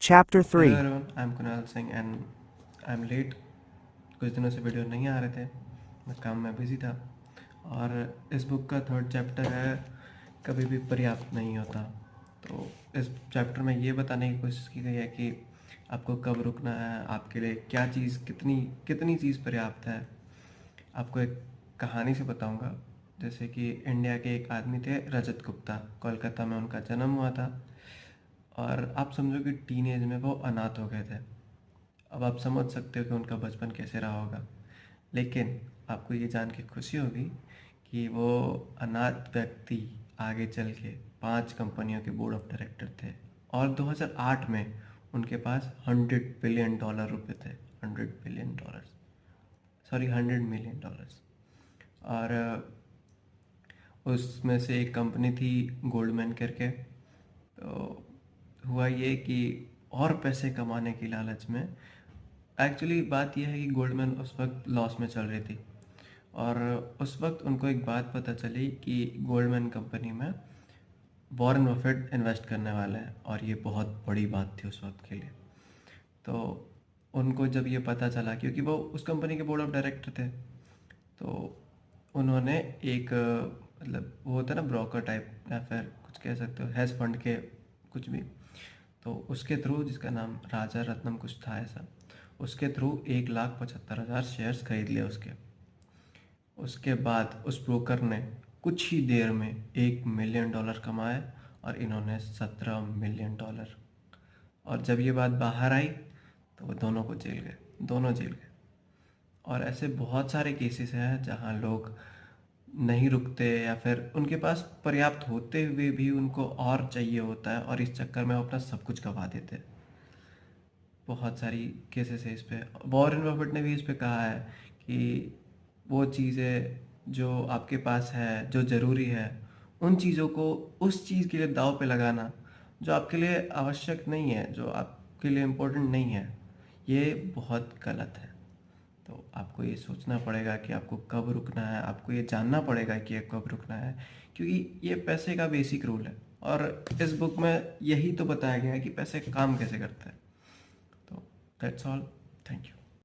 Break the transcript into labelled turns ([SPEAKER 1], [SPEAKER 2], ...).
[SPEAKER 1] Chapter
[SPEAKER 2] hello
[SPEAKER 1] 3.
[SPEAKER 2] Everyone, I am Kunal Singh and I am late. कुछ दिनों से वीडियो नहीं आ रहे थे, मैं काम में बिजी था। और इस बुक का थर्ड चैप्टर है कभी भी पर्याप्त नहीं होता। तो इस चैप्टर में ये बताने की कोशिश की गई है कि आपको कब रुकना है, आपके लिए क्या चीज़ कितनी कितनी चीज़ पर्याप्त है। आपको एक कहानी से बताऊंगा। जैसे कि इंडिया के एक आदमी थे, रजत गुप्ता। कोलकाता में उनका जन्म हुआ था और आप समझो कि टीन एज में वो अनाथ हो गए थे। अब आप समझ सकते हो कि उनका बचपन कैसे रहा होगा। लेकिन आपको ये जान के खुशी होगी कि वो अनाथ व्यक्ति आगे चल के 5 कंपनियों के बोर्ड ऑफ डायरेक्टर थे। और 2008 में उनके पास $100 बिलियन रुपए थे। $100 बिलियन, सॉरी, $100 मिलियन। और उसमें से एक कंपनी थी गोल्डमैन करके। तो हुआ ये कि और पैसे कमाने की लालच में, एक्चुअली बात यह है कि गोल्डमैन उस वक्त लॉस में चल रही थी। और उस वक्त उनको एक बात पता चली कि गोल्डमैन कंपनी में वॉरेन बफेट इन्वेस्ट करने वाले हैं, और ये बहुत बड़ी बात थी उस वक्त के लिए। तो उनको जब ये पता चला, क्योंकि वो उस कंपनी के बोर्ड ऑफ डायरेक्टर थे, तो उन्होंने एक मतलब वो होता है ना ब्रोकर टाइप, या फिर कुछ कह सकते हो हैज फंड के कुछ भी। तो उसके थ्रू, जिसका नाम राजा रत्नम कुछ था ऐसा, उसके थ्रू 1,75,000 शेयर्स खरीद लिए उसके। उसके बाद उस ब्रोकर ने कुछ ही देर में $1 मिलियन कमाए, और इन्होंने $17 मिलियन। और जब ये बात बाहर आई तो वो दोनों को जेल गए, दोनों जेल गए। और ऐसे बहुत सारे केसेस हैं जहां लोग नहीं रुकते, या फिर उनके पास पर्याप्त होते हुए भी उनको और चाहिए होता है, और इस चक्कर में वो अपना सब कुछ गंवा देते हैं। बहुत सारी केसेस है इस पे। वॉरेन बफेट ने भी इस पे कहा है कि वो चीज़ें जो आपके पास है, जो ज़रूरी है, उन चीज़ों को उस चीज़ के लिए दांव पे लगाना जो आपके लिए आवश्यक नहीं है, जो आपके लिए इम्पोर्टेंट नहीं है, ये बहुत गलत है। तो आपको ये सोचना पड़ेगा कि आपको कब रुकना है, आपको ये जानना पड़ेगा कि कब रुकना है, क्योंकि ये पैसे का बेसिक रूल है। और इस बुक में यही तो बताया गया है कि पैसे काम कैसे करते हैं। तो दैट्स ऑल। Thank you.